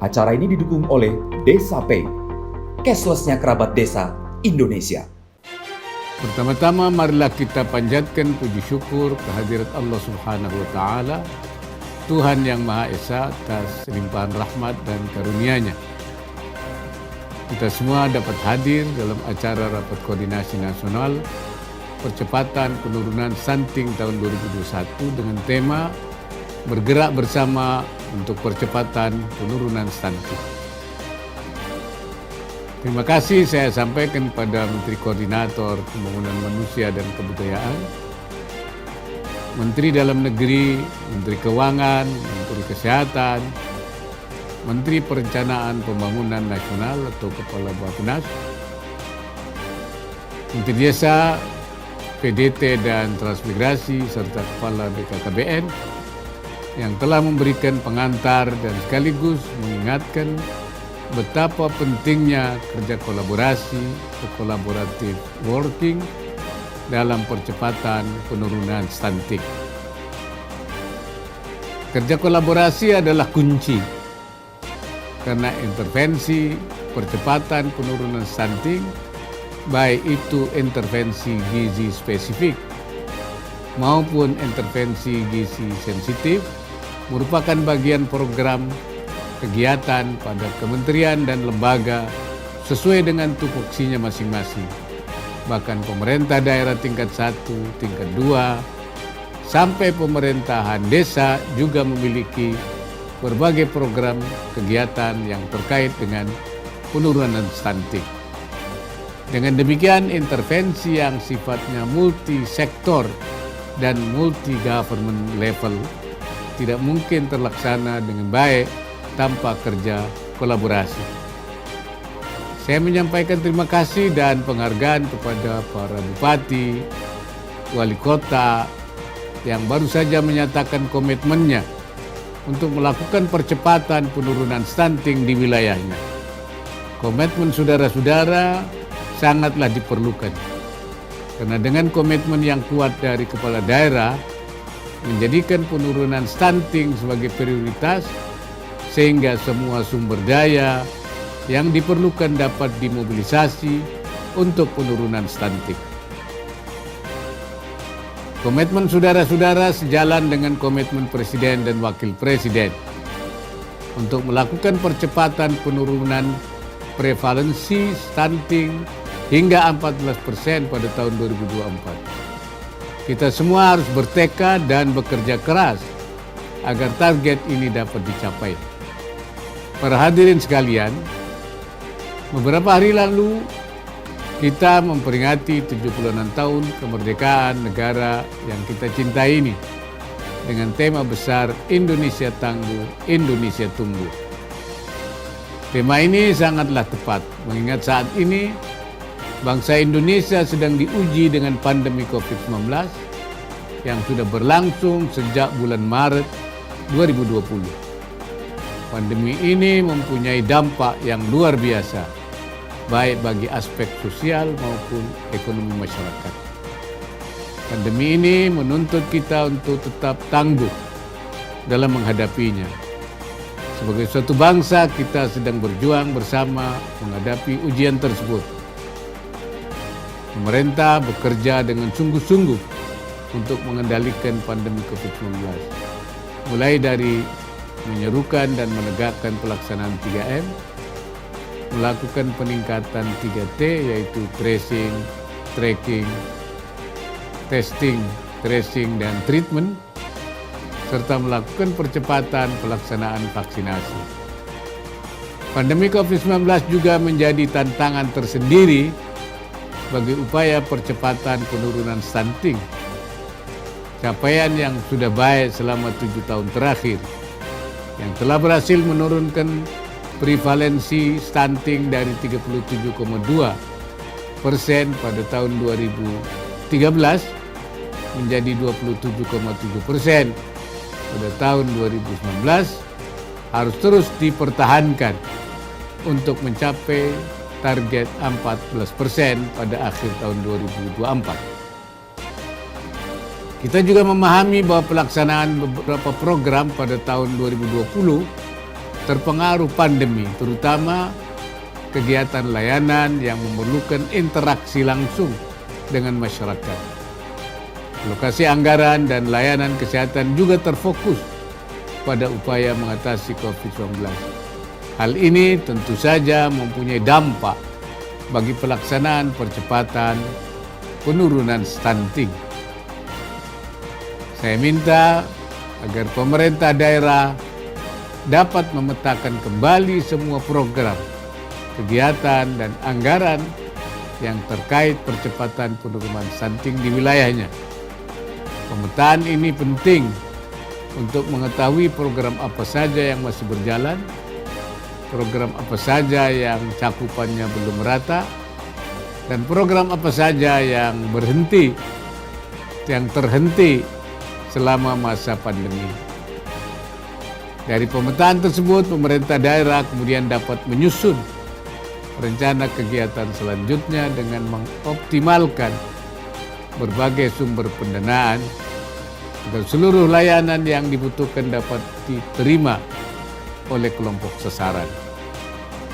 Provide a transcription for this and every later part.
Acara ini didukung oleh Desa Pay, cashless-nya kerabat desa Indonesia. Pertama-tama marilah kita panjatkan puji syukur kehadirat Allah Subhanahu wa Ta'ala, Tuhan yang Maha Esa atas limpahan rahmat dan karunia-Nya. Kita semua dapat hadir dalam acara Rapat Koordinasi Nasional Percepatan Penurunan Stunting tahun 2021 dengan tema Bergerak Bersama untuk Percepatan Penurunan Stunting. Terima kasih saya sampaikan pada Menteri Koordinator Pembangunan Manusia dan Kebudayaan, Menteri Dalam Negeri, Menteri Keuangan, Menteri Kesehatan, Menteri Perencanaan Pembangunan Nasional atau Kepala Bappenas, Menteri Desa, PDT dan Transmigrasi serta Kepala BKKBN yang telah memberikan pengantar dan sekaligus mengingatkan betapa pentingnya kerja kolaborasi atau collaborative working dalam percepatan penurunan stunting. Kerja kolaborasi adalah kunci karena intervensi percepatan penurunan stunting, baik itu intervensi gizi spesifik maupun intervensi gizi sensitif, merupakan bagian program kegiatan pada kementerian dan lembaga sesuai dengan tupoksinya masing-masing. Bahkan pemerintah daerah tingkat 1, tingkat 2, sampai pemerintahan desa juga memiliki berbagai program kegiatan yang terkait dengan penurunan stunting. Dengan demikian, intervensi yang sifatnya multi-sektor dan multi-government level tidak mungkin terlaksana dengan baik tanpa kerja kolaborasi. Saya menyampaikan terima kasih dan penghargaan kepada para bupati, wali kota yang baru saja menyatakan komitmennya untuk melakukan percepatan penurunan stunting di wilayahnya. Komitmen saudara-saudara sangatlah diperlukan, karena dengan komitmen yang kuat dari kepala daerah menjadikan penurunan stunting sebagai prioritas, sehingga semua sumber daya yang diperlukan dapat dimobilisasi untuk penurunan stunting. Komitmen saudara-saudara sejalan dengan komitmen Presiden dan Wakil Presiden untuk melakukan percepatan penurunan prevalensi stunting hingga 14% pada tahun 2024. Kita semua harus bertekad dan bekerja keras agar target ini dapat dicapai. Para hadirin sekalian, beberapa hari lalu kita memperingati 76 tahun kemerdekaan negara yang kita cintai ini dengan tema besar Indonesia Tangguh, Indonesia Tumbuh. Tema ini sangatlah tepat mengingat saat ini bangsa Indonesia sedang diuji dengan pandemi COVID-19 yang sudah berlangsung sejak bulan Maret 2020. Pandemi ini mempunyai dampak yang luar biasa, baik bagi aspek sosial maupun ekonomi masyarakat. Pandemi ini menuntut kita untuk tetap tangguh dalam menghadapinya. Sebagai suatu bangsa, kita sedang berjuang bersama menghadapi ujian tersebut. Pemerintah bekerja dengan sungguh-sungguh untuk mengendalikan pandemi COVID-19, mulai dari menyerukan dan menegakkan pelaksanaan 3M, melakukan peningkatan 3T yaitu tracing, tracking, testing, tracing, dan treatment, serta melakukan percepatan pelaksanaan vaksinasi. Pandemi COVID-19 juga menjadi tantangan tersendiri bagi upaya percepatan penurunan stunting. Capaian yang sudah baik selama 7 tahun terakhir yang telah berhasil menurunkan prevalensi stunting dari 37,2% pada tahun 2013 menjadi 27,7% pada tahun 2019 harus terus dipertahankan untuk mencapai target 14% pada akhir tahun 2024. Kita juga memahami bahwa pelaksanaan beberapa program pada tahun 2020 terpengaruh pandemi, terutama kegiatan layanan yang memerlukan interaksi langsung dengan masyarakat. Alokasi anggaran dan layanan kesehatan juga terfokus pada upaya mengatasi COVID-19. Hal ini tentu saja mempunyai dampak bagi pelaksanaan percepatan penurunan stunting. Saya minta agar pemerintah daerah dapat memetakan kembali semua program, kegiatan, dan anggaran yang terkait percepatan penurunan stunting di wilayahnya. Pemetaan ini penting untuk mengetahui program apa saja yang masih berjalan, program apa saja yang cakupannya belum merata, dan program apa saja yang terhenti selama masa pandemi. Dari pemetaan tersebut, pemerintah daerah kemudian dapat menyusun rencana kegiatan selanjutnya dengan mengoptimalkan berbagai sumber pendanaan agar seluruh layanan yang dibutuhkan dapat diterima oleh kelompok sasaran.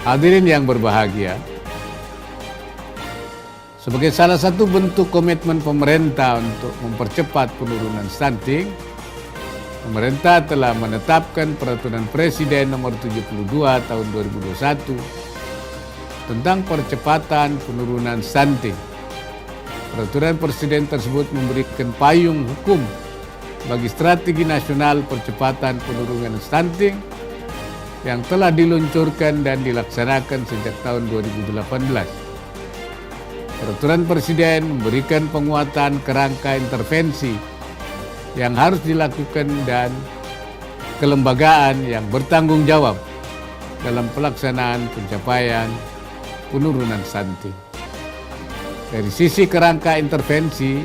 Hadirin yang berbahagia, sebagai salah satu bentuk komitmen pemerintah untuk mempercepat penurunan stunting, pemerintah telah menetapkan Peraturan Presiden Nomor 72 Tahun 2021 tentang percepatan penurunan stunting. Peraturan Presiden tersebut memberikan payung hukum bagi strategi nasional percepatan penurunan stunting yang telah diluncurkan dan dilaksanakan sejak tahun 2018. Peraturan Presiden memberikan penguatan kerangka intervensi yang harus dilakukan dan kelembagaan yang bertanggung jawab dalam pelaksanaan pencapaian penurunan stunting. Dari sisi kerangka intervensi,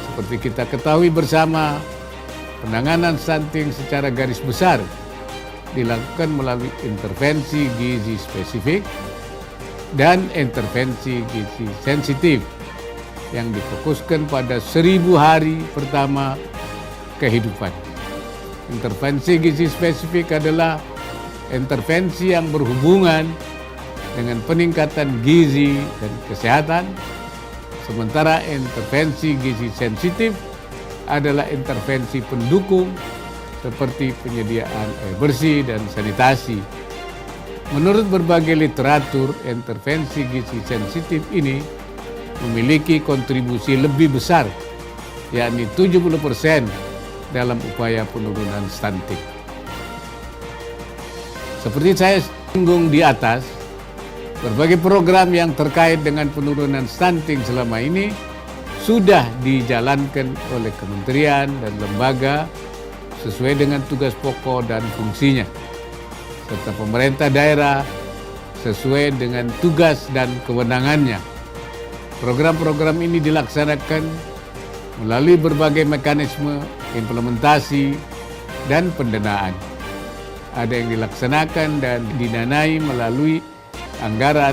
seperti kita ketahui bersama, penanganan stunting secara garis besar dilakukan melalui intervensi gizi spesifik dan intervensi gizi sensitif yang difokuskan pada 1000 hari pertama kehidupan. Intervensi gizi spesifik adalah intervensi yang berhubungan dengan peningkatan gizi dan kesehatan, sementara intervensi gizi sensitif adalah intervensi pendukung seperti penyediaan air bersih dan sanitasi. Menurut berbagai literatur, intervensi gizi sensitif ini memiliki kontribusi lebih besar, yakni 70% dalam upaya penurunan stunting. Seperti saya singgung di atas, berbagai program yang terkait dengan penurunan stunting selama ini sudah dijalankan oleh kementerian dan lembaga sesuai dengan tugas pokok dan fungsinya, serta pemerintah daerah sesuai dengan tugas dan kewenangannya. Program-program ini dilaksanakan melalui berbagai mekanisme implementasi dan pendanaan. Ada yang dilaksanakan dan didanai melalui anggaran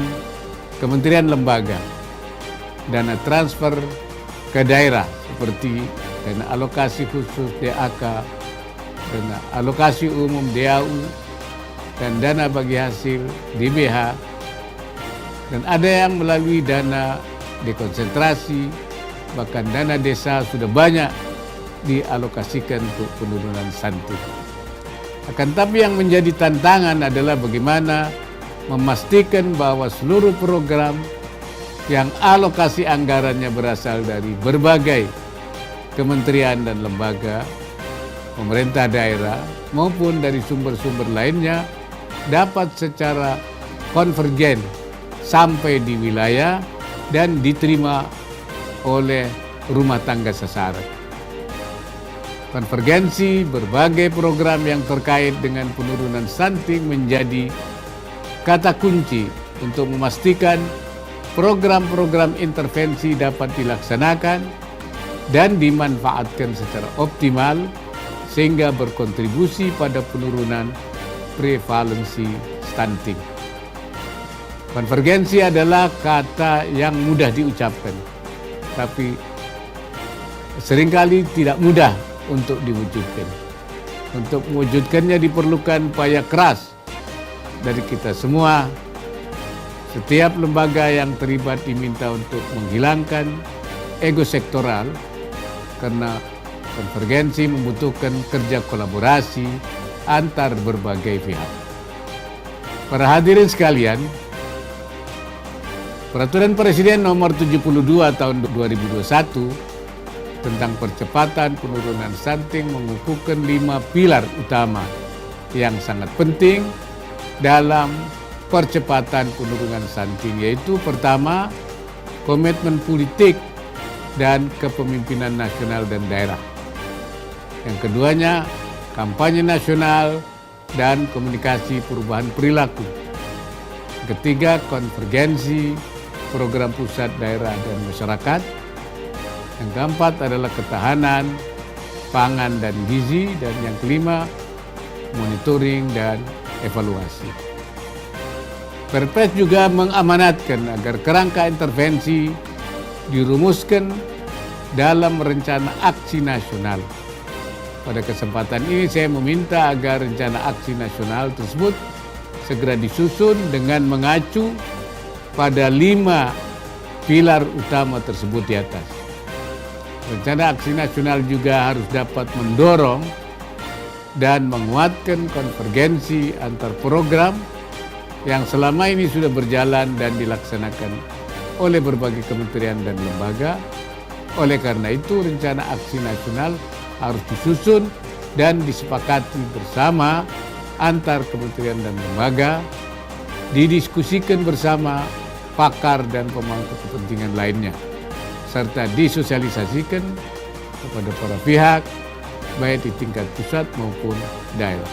kementerian lembaga, dana transfer ke daerah seperti dana alokasi khusus DAK, dana alokasi umum DAU, dan dana bagi hasil DBH, dan ada yang melalui dana dekonsentrasi, bahkan dana desa sudah banyak dialokasikan untuk penurunan stunting. Akan tapi yang menjadi tantangan adalah bagaimana memastikan bahwa seluruh program yang alokasi anggarannya berasal dari berbagai kementerian dan lembaga, pemerintah daerah, maupun dari sumber-sumber lainnya dapat secara konvergen sampai di wilayah dan diterima oleh rumah tangga sasaran. Konvergensi berbagai program yang terkait dengan penurunan stunting menjadi kata kunci untuk memastikan program-program intervensi dapat dilaksanakan dan dimanfaatkan secara optimal sehingga berkontribusi pada penurunan prevalensi stunting. Konvergensi adalah kata yang mudah diucapkan, tapi seringkali tidak mudah untuk diwujudkan. Untuk mewujudkannya diperlukan upaya keras dari kita semua, setiap lembaga yang terlibat diminta untuk menghilangkan ego sektoral karena konvergensi membutuhkan kerja kolaborasi antar berbagai pihak. Para hadirin sekalian, Peraturan Presiden Nomor 72 Tahun 2021 tentang percepatan penurunan stunting mengukuhkan 5 pilar utama yang sangat penting dalam percepatan penurunan stunting, yaitu pertama, komitmen politik dan kepemimpinan nasional dan daerah. Yang keduanya, kampanye nasional dan komunikasi perubahan perilaku. Ketiga, konvergensi program pusat, daerah, dan masyarakat. Yang keempat adalah ketahanan pangan dan gizi. Dan yang kelima, monitoring dan evaluasi. Perpres juga mengamanatkan agar kerangka intervensi dirumuskan dalam rencana aksi nasional. Pada kesempatan ini saya meminta agar rencana aksi nasional tersebut segera disusun dengan mengacu pada 5 pilar utama tersebut di atas. Rencana aksi nasional juga harus dapat mendorong dan menguatkan konvergensi antar program yang selama ini sudah berjalan dan dilaksanakan oleh berbagai kementerian dan lembaga. Oleh karena itu, rencana aksi nasional harus disusun dan disepakati bersama antar kementerian dan lembaga, didiskusikan bersama pakar dan pemangku kepentingan lainnya, serta disosialisasikan kepada para pihak, baik di tingkat pusat maupun daerah.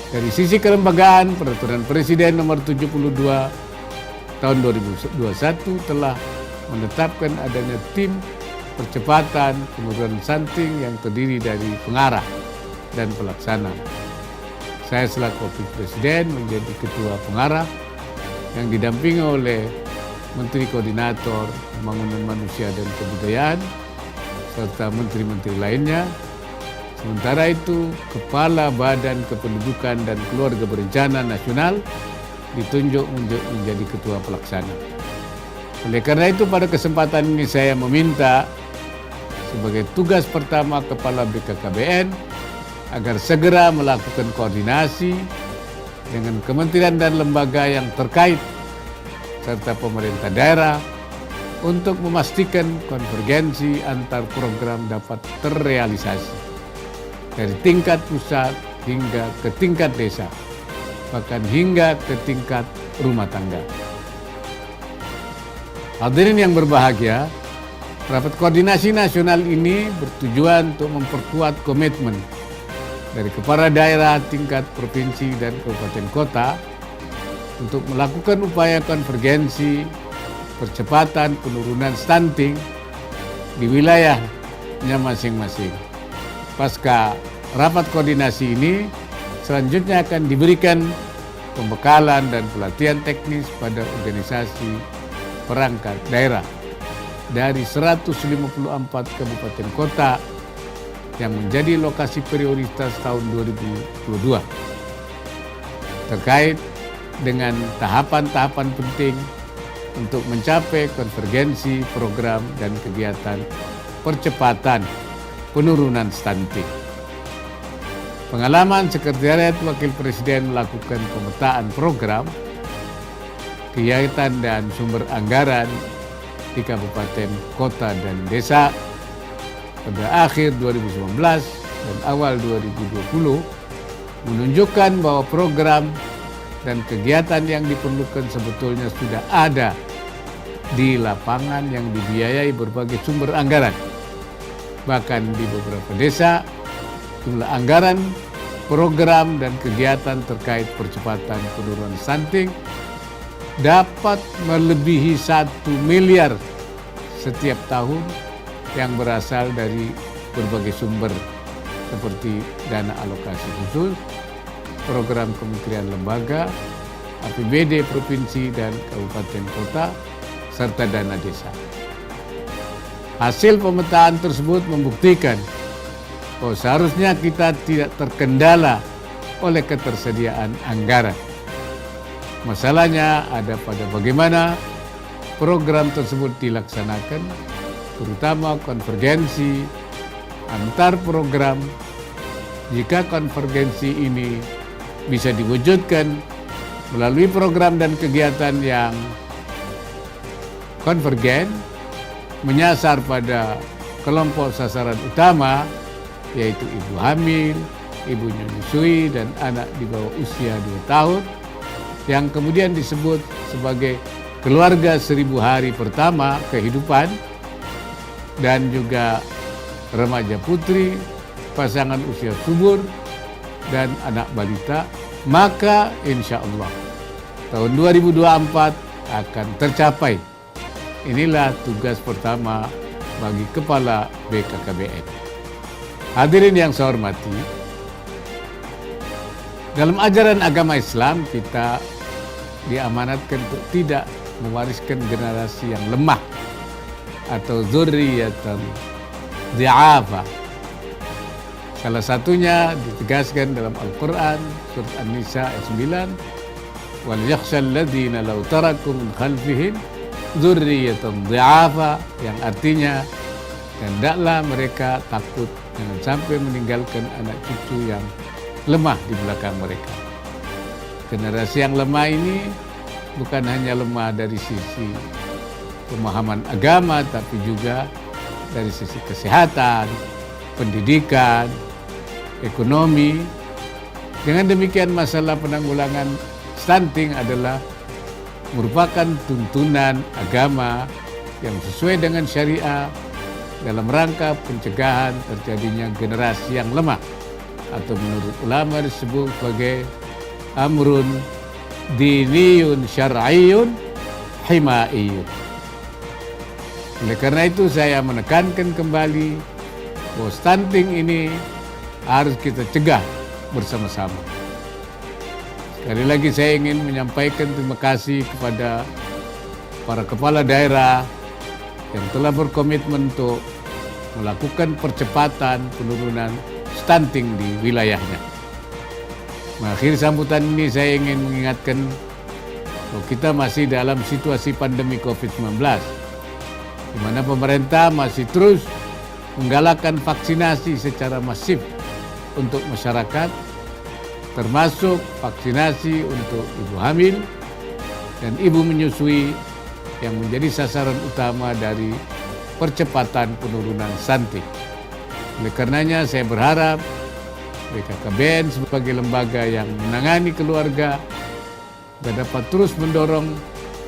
Dari sisi kelembagaan, Peraturan Presiden Nomor 72 Tahun 2021 telah menetapkan adanya tim percepatan penurunan stunting yang terdiri dari pengarah dan pelaksana. Saya selaku Wakil Presiden menjadi Ketua Pengarah yang didampingi oleh Menteri Koordinator Pembangunan Manusia dan Kebudayaan serta menteri-menteri lainnya. Sementara itu, Kepala Badan Kependudukan dan Keluarga Berencana Nasional ditunjuk menjadi Ketua Pelaksana. Oleh karena itu, pada kesempatan ini saya meminta sebagai tugas pertama Kepala BKKBN agar segera melakukan koordinasi dengan kementerian dan lembaga yang terkait serta pemerintah daerah untuk memastikan konvergensi antar program dapat terrealisasi dari tingkat pusat hingga ke tingkat desa, bahkan hingga ke tingkat rumah tangga. Hadirin yang berbahagia, rapat koordinasi nasional ini bertujuan untuk memperkuat komitmen dari kepala daerah tingkat provinsi dan kabupaten kota untuk melakukan upaya konvergensi percepatan penurunan stunting di wilayahnya masing-masing. Pasca rapat koordinasi ini, selanjutnya akan diberikan pembekalan dan pelatihan teknis pada organisasi perangkat daerah dari 154 kabupaten kota yang menjadi lokasi prioritas tahun 2022 terkait dengan tahapan-tahapan penting untuk mencapai konvergensi program dan kegiatan percepatan penurunan stunting. Pengalaman Sekretariat Wakil Presiden melakukan pemetaan program, kegiatan dan sumber anggaran di kabupaten, kota, dan desa pada akhir 2019 dan awal 2020 menunjukkan bahwa program dan kegiatan yang diperlukan sebetulnya sudah ada di lapangan yang dibiayai berbagai sumber anggaran. Bahkan di beberapa desa, jumlah anggaran, program, dan kegiatan terkait percepatan penurunan stunting dapat melebihi 1 miliar setiap tahun yang berasal dari berbagai sumber seperti dana alokasi khusus, program kementerian lembaga, APBD provinsi dan kabupaten kota, serta dana desa. Hasil pemetaan tersebut membuktikan bahwa seharusnya kita tidak terkendala oleh ketersediaan anggaran. Masalahnya ada pada bagaimana program tersebut dilaksanakan, terutama konvergensi antar program. Jika konvergensi ini bisa diwujudkan melalui program dan kegiatan yang konvergen, menyasar pada kelompok sasaran utama, yaitu ibu hamil, ibu menyusui, dan anak di bawah usia 2 tahun, yang kemudian disebut sebagai keluarga 1000 hari pertama kehidupan, dan juga remaja putri, pasangan usia subur, dan anak balita, maka insya Allah tahun 2024 akan tercapai. Inilah tugas pertama bagi Kepala BKKBN. Hadirin yang saya hormati, dalam ajaran agama Islam kita diamanatkan untuk tidak mewariskan generasi yang lemah atau dzurriyyatan dhi'afa. Salah satunya ditegaskan dalam Al-Quran surat An-Nisa ayat 9, wal yakhshal ladzina law taraku min khalfihim dzurriyyatan dhi'afa, yang artinya hendaklah mereka takut jangan sampai meninggalkan anak cucu yang lemah di belakang mereka. Generasi yang lemah ini bukan hanya lemah dari sisi pemahaman agama, tapi juga dari sisi kesehatan, pendidikan, ekonomi. Dengan demikian, masalah penanggulangan stunting adalah merupakan tuntunan agama yang sesuai dengan syariah dalam rangka pencegahan terjadinya generasi yang lemah, atau menurut ulama disebut sebagai amrun diniyun syar'iyyun himaiyun. Oleh karena itu saya menekankan kembali bahwa stunting ini harus kita cegah bersama-sama. Sekali lagi saya ingin menyampaikan terima kasih kepada para kepala daerah yang telah berkomitmen untuk melakukan percepatan penurunan stunting di wilayahnya. Mengakhiri sambutan ini saya ingin mengingatkan bahwa kita masih dalam situasi pandemi COVID-19, di mana pemerintah masih terus menggalakkan vaksinasi secara masif untuk masyarakat, termasuk vaksinasi untuk ibu hamil dan ibu menyusui yang menjadi sasaran utama dari percepatan penurunan stunting. Oleh karenanya saya berharap BKKBN sebagai lembaga yang menangani keluarga dapat terus mendorong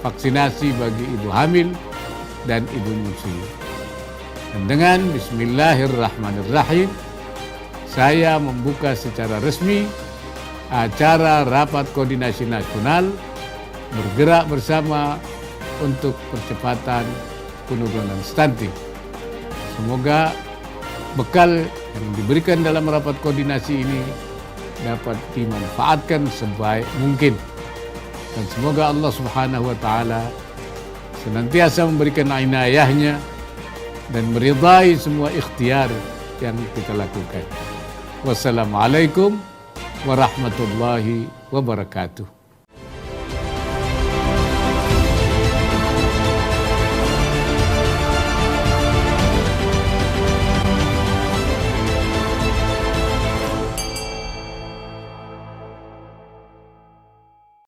vaksinasi bagi ibu hamil dan ibu menyusui. Dan dengan Bismillahirrahmanirrahim, saya membuka secara resmi acara Rapat Koordinasi Nasional bergerak bersama untuk percepatan penurunan stunting. Semoga bekal yang diberikan dalam rapat koordinasi ini dapat dimanfaatkan sebaik mungkin. Dan semoga Allah Subhanahu wa Ta'ala senantiasa memberikan inayahnya dan meridai semua ikhtiar yang kita lakukan. Wassalamualaikum warahmatullahi wabarakatuh.